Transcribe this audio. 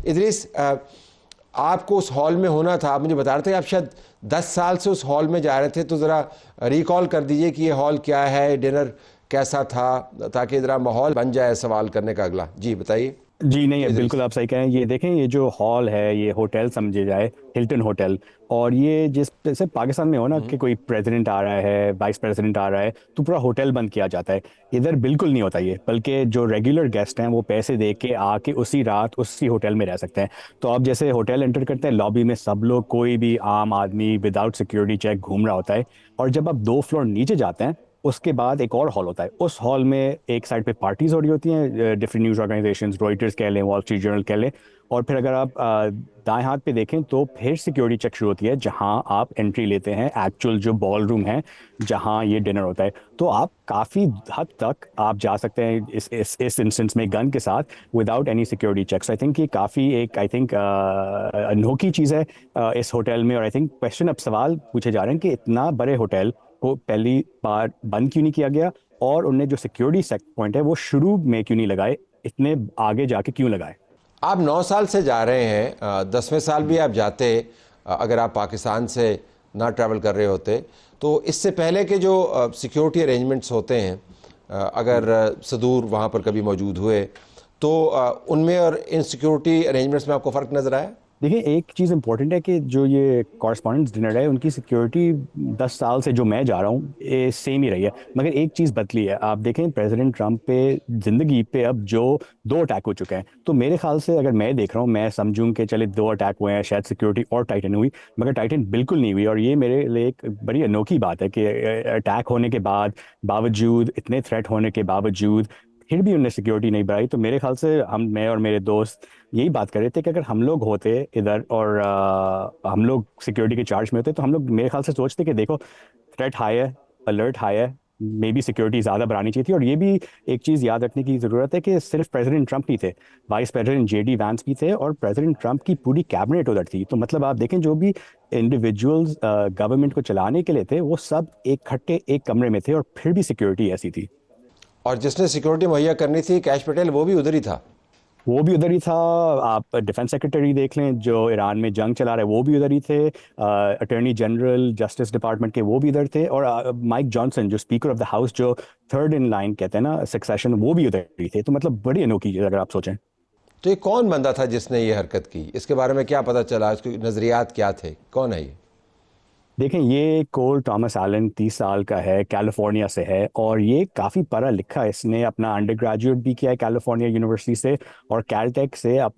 इदरीस, आपको उस हॉल में होना था, आप मुझे बता रहे थे आप शायद 10 साल से उस हॉल में जा रहे थे, तो ज़रा रिकॉल कर दीजिए कि ये हॉल क्या है, डिनर कैसा था, ताकि ज़रा माहौल बन जाए सवाल करने का अगला। जी बताइए। जी नहीं, इदरीस। बिल्कुल आप सही कह रहे हैं। ये देखें, ये जो हॉल है ये होटल समझे जाए, हिल्टन होटल। और ये जिस जैसे पाकिस्तान में हो ना कि कोई प्रेसिडेंट आ रहा है, वाइस प्रेसिडेंट आ रहा है, तो पूरा होटल बंद किया जाता है। इधर बिल्कुल नहीं होता ये, बल्कि जो रेगुलर गेस्ट हैं वो पैसे दे के आके उसी रात उसी होटल में रह सकते हैं। तो आप जैसे होटल एंटर करते हैं, लॉबी में सब लोग, कोई भी आम आदमी विदाउट सिक्योरिटी चेक घूम रहा होता है। और जब आप 2 फ्लोर नीचे जाते हैं, उसके बाद एक और हॉल होता है। उस हॉल में एक साइड पे पार्टीज हो रही होती हैं, डिफरेंट न्यूज़ ऑर्गेनाइजेशंस, रॉयटर्स कह लें, वॉल स्ट्रीट जर्नल कह लें। और फिर अगर आप दाएं हाथ पे देखें तो फिर सिक्योरिटी चेक शुरू होती है, जहां आप एंट्री लेते हैं एक्चुअल जो बॉल रूम है, जहां ये डिनर होता है। तो आप काफ़ी हद तक आप जा सकते हैं इस इंस्टेंस में गन के साथ, without any security checks. I think ये काफ़ी एक आई थिंक अनोखी चीज़ है इस होटल में। और आई थिंक क्वेश्चन, अब सवाल पूछे जा रहे हैं कि इतना बड़े होटल को पहली बार बंद क्यों नहीं किया गया, और उनने जो सिक्योरिटी सेट पॉइंट है वो शुरू में क्यों नहीं लगाए, इतने आगे जाके क्यों लगाए। आप 9 साल से जा रहे हैं, 10वें साल भी आप जाते, अगर आप पाकिस्तान से ना ट्रैवल कर रहे होते, तो इससे पहले के जो सिक्योरिटी अरेंजमेंट्स होते हैं, अगर सदूर वहाँ पर कभी मौजूद हुए, तो उनमें और इन सिक्योरिटी अरेंजमेंट्स में आपको फ़र्क नज़र आया? देखिए, एक चीज़ इंपॉर्टेंट है कि जो ये कॉरस्पॉन्डेंस डिनर है उनकी सिक्योरिटी 10 साल से जो मैं जा रहा हूँ ये सेम ही रही है। मगर एक चीज़ बदली है। आप देखें, प्रेसिडेंट ट्रंप पे ज़िंदगी पे अब जो 2 अटैक हो चुके हैं, तो मेरे ख्याल से अगर मैं देख रहा हूँ, मैं समझूं कि चले 2 अटैक हुए हैं, शायद सिक्योरिटी और टाइटन हुई, मगर टाइटन बिल्कुल नहीं हुई। और ये मेरे लिए एक बड़ी अनोखी बात है कि अटैक होने के बाद, बावजूद इतने थ्रेट होने के बावजूद, फिर भी उन्हें सिक्योरिटी नहीं बढ़ाई। तो मेरे ख्याल से मैं और मेरे दोस्त यही बात कर रहे थे कि अगर हम लोग होते इधर और हम लोग सिक्योरिटी के चार्ज में होते, तो हम लोग मेरे ख्याल से सोचते कि देखो, थ्रेट हाई है, अलर्ट हाई है, मे बी सिक्योरिटी ज़्यादा बढ़ानी चाहिए थी। और ये भी एक चीज़ याद रखने की ज़रूरत है कि सिर्फ प्रेसिडेंट ट्रंप नहीं थे, वाइस प्रेसिडेंट JD वैंस भी थे, और प्रेसिडेंट ट्रंप की पूरी कैबिनेट उधर थी। तो मतलब आप देखें, जो भी इंडिविजुअल्स गवर्नमेंट को चलाने के लिए थे, वो सब एक खट्टे एक कमरे में थे, और फिर भी सिक्योरिटी ऐसी थी। और जिसने सिक्योरिटी मुहैया करनी थी, कैश पटेल, वो भी उधर ही था। वो भी उधर ही था। आप डिफेंस सेक्रेटरी देख लें, जो ईरान में जंग चला रहे वो भी उधर ही थे। अटॉर्नी जनरल, जस्टिस डिपार्टमेंट के वो भी उधर थे। और माइक जॉनसन, जो स्पीकर ऑफ द हाउस, जो थर्ड इन लाइन कहते हैं ना सक्सेशन, वो भी उधर ही थे। तो मतलब बड़ी अनोखी चीज़ अगर आप सोचें। तो ये कौन बंदा था जिसने ये हरकत की? इसके बारे में क्या पता चला? इसके नज़रियात क्या थे? कौन है ये? देखें, ये कोल थॉमस एलन 30 साल का है, कैलिफोर्निया से है, और ये काफ़ी पढ़ा लिखा है। इसने अपना अंडर ग्रेजुएट भी किया है कैलिफोर्निया यूनिवर्सिटी से, और कैलटेक से